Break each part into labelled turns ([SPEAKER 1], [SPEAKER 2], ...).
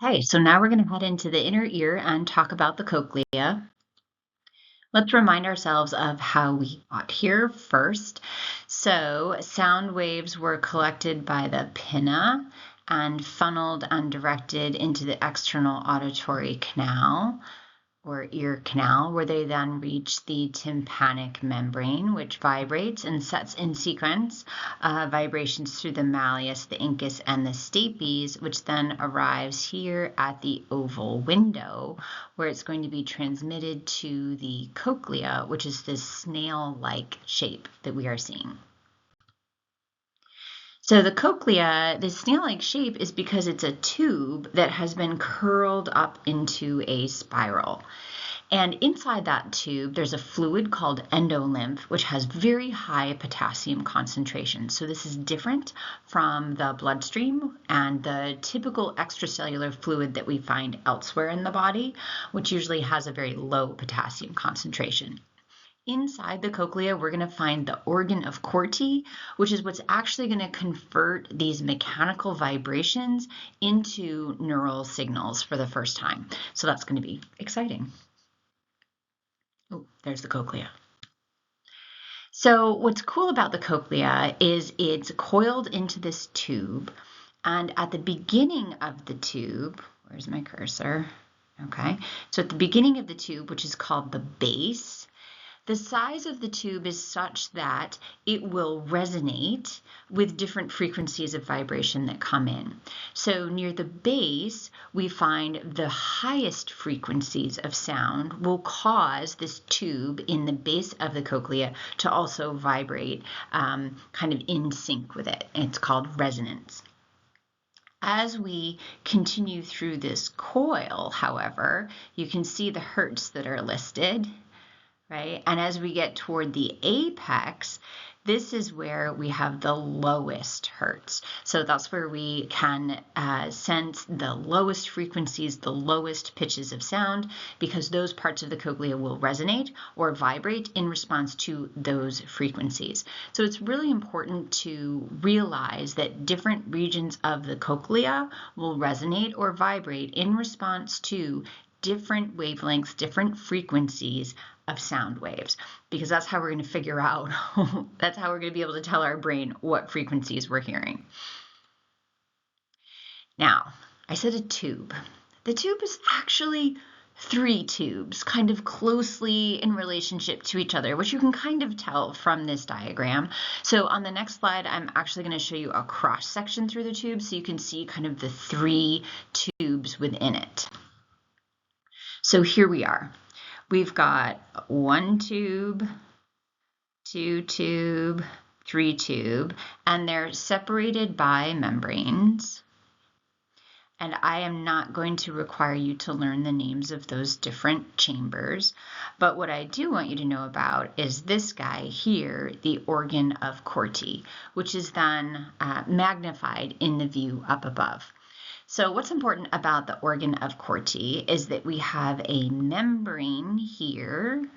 [SPEAKER 1] Okay, so now we're going to head into the inner ear and talk about the cochlea. Let's remind ourselves of how we got here first. So sound waves were collected by the pinna and funneled and directed into the external auditory canal or ear canal, where they then reach the tympanic membrane, which vibrates and sets in sequence vibrations through the malleus, the incus, and the stapes, which then arrives here at the oval window, where it's going to be transmitted to the cochlea, which is this snail-like shape that we are seeing. So the cochlea, the snail-like shape, is because it's a tube that has been curled up into a spiral. And inside that tube, there's a fluid called endolymph, which has very high potassium concentration. So this is different from the bloodstream and the typical extracellular fluid that we find elsewhere in the body, which usually has a very low potassium concentration. Inside the cochlea, we're going to find the organ of Corti, which is what's actually going to convert these mechanical vibrations into neural signals for the first time. So that's going to be exciting. Oh, there's the cochlea. So what's cool about the cochlea is it's coiled into this tube, and at the beginning of the tube, where's my cursor? Okay, so at the beginning of the tube, which is called the base, the size of the tube is such that it will resonate with different frequencies of vibration that come in. So near the base, we find the highest frequencies of sound will cause this tube in the base of the cochlea to also vibrate kind of in sync with it. And it's called resonance. As we continue through this coil, however, you can see the hertz that are listed. Right? And as we get toward the apex, this is where we have the lowest hertz. So that's where we can sense the lowest frequencies, the lowest pitches of sound, because those parts of the cochlea will resonate or vibrate in response to those frequencies. So it's really important to realize that different regions of the cochlea will resonate or vibrate in response to different wavelengths, different frequencies of sound waves, because that's how we're going to figure out, that's how we're going to be able to tell our brain what frequencies we're hearing. Now, I said a tube. The tube is actually three tubes kind of closely in relationship to each other, which you can kind of tell from this diagram. So on the next slide, I'm actually going to show you a cross section through the tube so you can see kind of the three tubes within it. So here we are. We've got one tube, two tube, three tube, and they're separated by membranes. And I am not going to require you to learn the names of those different chambers. But what I do want you to know about is this guy here, the organ of Corti, which is then magnified in the view up above. So what's important about the organ of Corti is that we have a membrane here,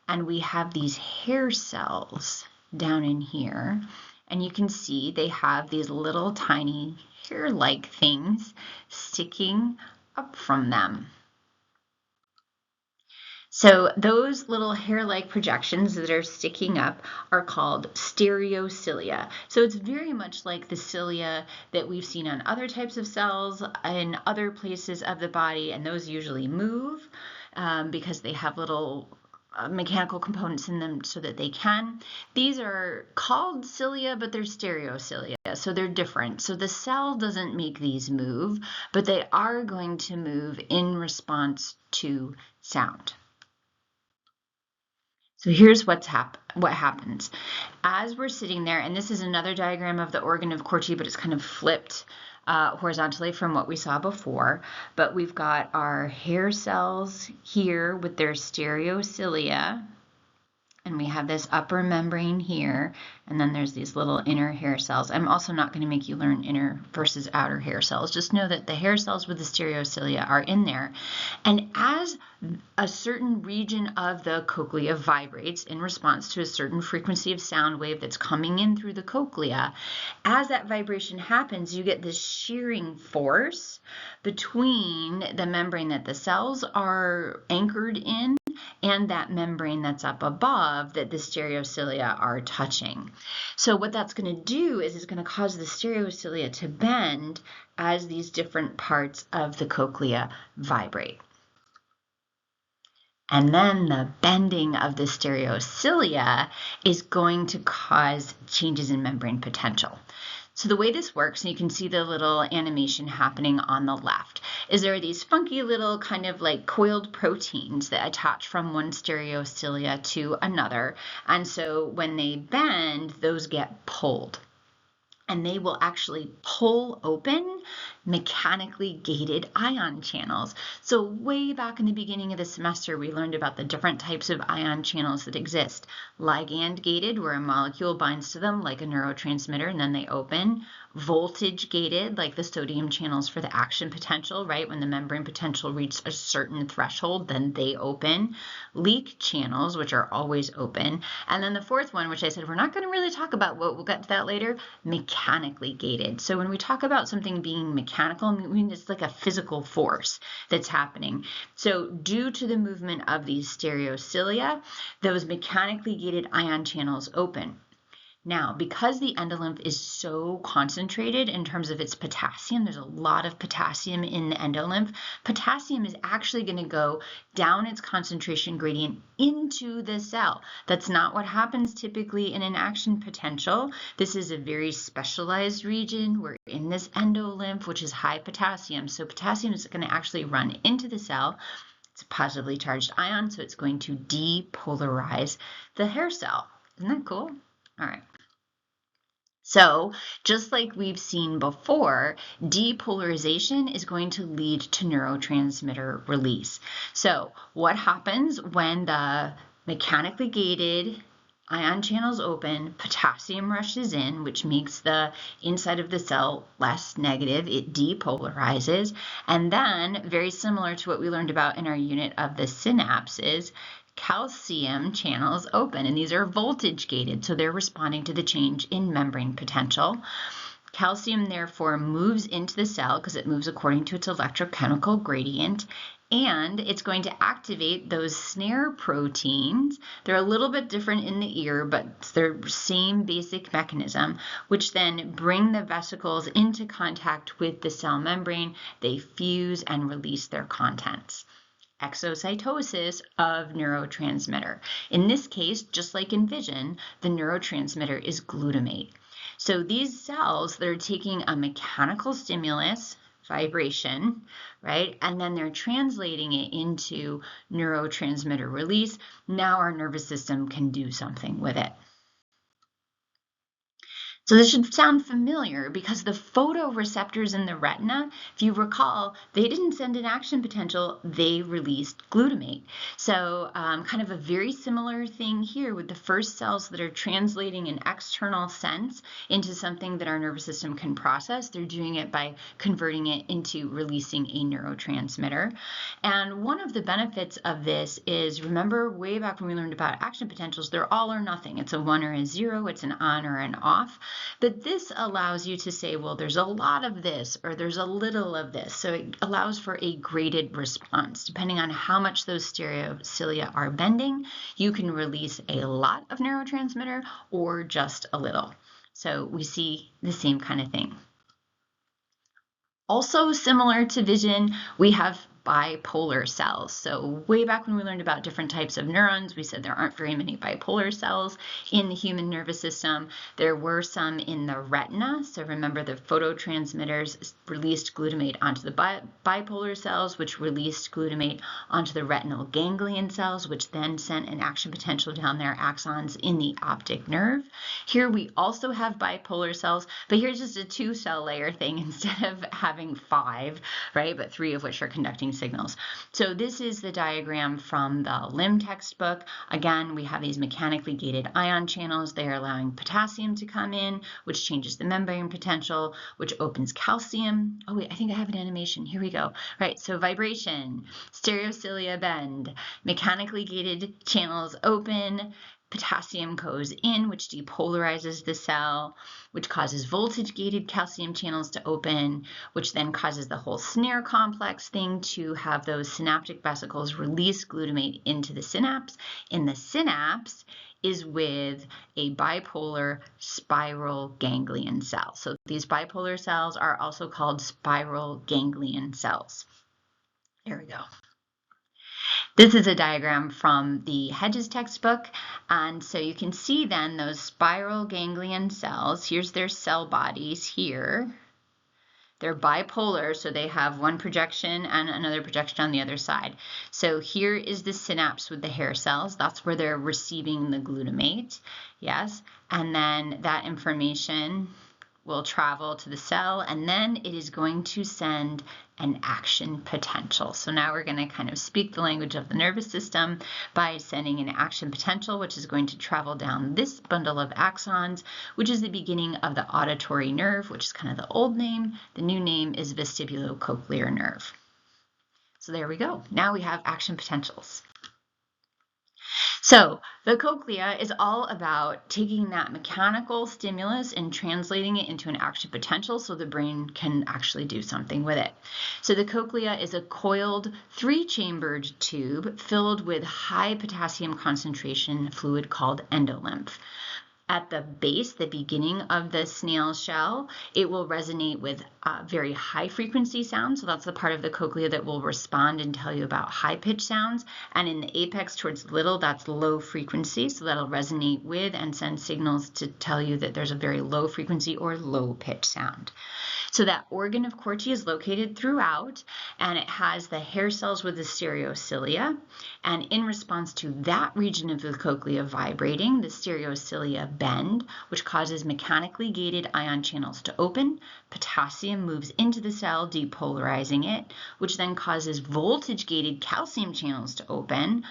[SPEAKER 1] and we have these hair cells down in here. And you can see they have these little tiny hair-like things sticking up from them. So those little hair-like projections that are sticking up are called stereocilia. So it's very much like the cilia that we've seen on other types of cells in other places of the body, and those usually move because they have little mechanical components in them so that they can. These are called cilia, but they're stereocilia, so they're different. So the cell doesn't make these move, but they are going to move in response to sound. So here's what happens. As we're sitting there, and this is another diagram of the organ of Corti, but it's kind of flipped horizontally from what we saw before. But we've got our hair cells here with their stereocilia, and we have this upper membrane here, and then there's these little inner hair cells. I'm also not going to make you learn inner versus outer hair cells. Just know that the hair cells with the stereocilia are in there. And as a certain region of the cochlea vibrates in response to a certain frequency of sound wave that's coming in through the cochlea, as that vibration happens, you get this shearing force between the membrane that the cells are anchored in and that membrane that's up above that the stereocilia are touching. So what that's going to do is it's going to cause the stereocilia to bend as these different parts of the cochlea vibrate. And then the bending of the stereocilia is going to cause changes in membrane potential. So the way this works, and you can see the little animation happening on the left, is there are these funky little kind of like coiled proteins that attach from one stereocilia to another. And so when they bend, those get pulled. And they will actually pull open mechanically gated ion channels. So way back in the beginning of the semester, we learned about the different types of ion channels that exist. Ligand gated, where a molecule binds to them like a neurotransmitter and then they open. Voltage gated, like the sodium channels for the action potential, right? When the membrane potential reaches a certain threshold, then they open. Leak channels, which are always open. And then the fourth one, which I said we're not going to really talk about, we'll get to that later, mechanically gated. So when we talk about something being mechanical, I mean it's like a physical force that's happening. So due to the movement of these stereocilia, those mechanically gated ion channels open. Now, because the endolymph is so concentrated in terms of its potassium, there's a lot of potassium in the endolymph. Potassium is actually going to go down its concentration gradient into the cell. That's not what happens typically in an action potential. This is a very specialized region. We're in this endolymph, which is high potassium. So potassium is going to actually run into the cell. It's a positively charged ion, so it's going to depolarize the hair cell. Isn't that cool? All right. So just like we've seen before, depolarization is going to lead to neurotransmitter release. So what happens when the mechanically gated ion channels open, potassium rushes in, which makes the inside of the cell less negative, it depolarizes, and then very similar to what we learned about in our unit of the synapses, calcium channels open, and these are voltage gated, so they're responding to the change in membrane potential. Calcium therefore moves into the cell because it moves according to its electrochemical gradient, and it's going to activate those snare proteins. They're a little bit different in the ear, but they're the same basic mechanism, which then bring the vesicles into contact with the cell membrane. They fuse and release their contents. Exocytosis of neurotransmitter. In this case, just like in vision, the neurotransmitter is glutamate. So these cells that are taking a mechanical stimulus, vibration, right, and then they're translating it into neurotransmitter release. Now our nervous system can do something with it. So this should sound familiar because the photoreceptors in the retina, if you recall, they didn't send an action potential, they released glutamate. So kind of a very similar thing here with the first cells that are translating an external sense into something that our nervous system can process. They're doing it by converting it into releasing a neurotransmitter. And one of the benefits of this is, remember way back when we learned about action potentials, they're all or nothing. It's a 1 or a 0, it's an on or an off. But this allows you to say, well, there's a lot of this or there's a little of this. So it allows for a graded response. Depending on how much those stereocilia are bending, you can release a lot of neurotransmitter or just a little. So we see the same kind of thing. Also similar to vision, we have bipolar cells. So way back when we learned about different types of neurons, we said there aren't very many bipolar cells in the human nervous system. There were some in the retina. So remember the phototransmitters released glutamate onto the bipolar cells, which released glutamate onto the retinal ganglion cells, which then sent an action potential down their axons in the optic nerve. Here we also have bipolar cells, but here's just a 2-cell layer thing instead of having 5, right? But 3 of which are conducting signals. So this is the diagram from the limb textbook. Again, we have these mechanically gated ion channels. They are allowing potassium to come in, which changes the membrane potential, which opens calcium. Oh wait, I think I have an animation. Here we go. Right, so vibration, stereocilia bend, mechanically gated channels open, potassium goes in, which depolarizes the cell, which causes voltage-gated calcium channels to open, which then causes the whole snare complex thing to have those synaptic vesicles release glutamate into the synapse. In the synapse is with a bipolar spiral ganglion cell. So these bipolar cells are also called spiral ganglion cells. There we go. This is a diagram from the Hedges textbook, and so you can see then those spiral ganglion cells. Here's their cell bodies here. They're bipolar, so they have one projection and another projection on the other side. So here is the synapse with the hair cells. That's where they're receiving the glutamate, yes, and then that information will travel to the cell, and then it is going to send an action potential. So now we're going to kind of speak the language of the nervous system by sending an action potential, which is going to travel down this bundle of axons, which is the beginning of the auditory nerve, which is kind of the old name. The new name is vestibulocochlear nerve. So there we go. Now we have action potentials. So the cochlea is all about taking that mechanical stimulus and translating it into an action potential so the brain can actually do something with it. So the cochlea is a coiled 3-chambered tube filled with high potassium concentration fluid called endolymph. At the base, the beginning of the snail shell, it will resonate with very high frequency sounds. So that's the part of the cochlea that will respond and tell you about high pitch sounds. And in the apex towards the little, that's low frequency. So that'll resonate with and send signals to tell you that there's a very low frequency or low pitch sound. So that organ of Corti is located throughout, and it has the hair cells with the stereocilia. And in response to that region of the cochlea vibrating, the stereocilia bend, which causes mechanically gated ion channels to open. Potassium moves into the cell, depolarizing it, which then causes voltage-gated calcium channels to open.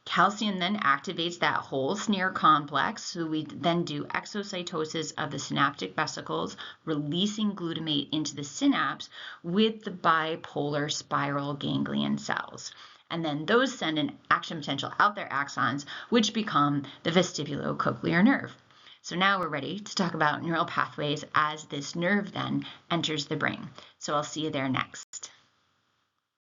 [SPEAKER 1] Calcium then activates that whole snare complex, so we then do exocytosis of the synaptic vesicles, releasing glutamate into the synapse with the bipolar spiral ganglion cells. And then those send an action potential out their axons, which become the vestibulocochlear nerve. So now we're ready to talk about neural pathways as this nerve then enters the brain. So I'll see you there next.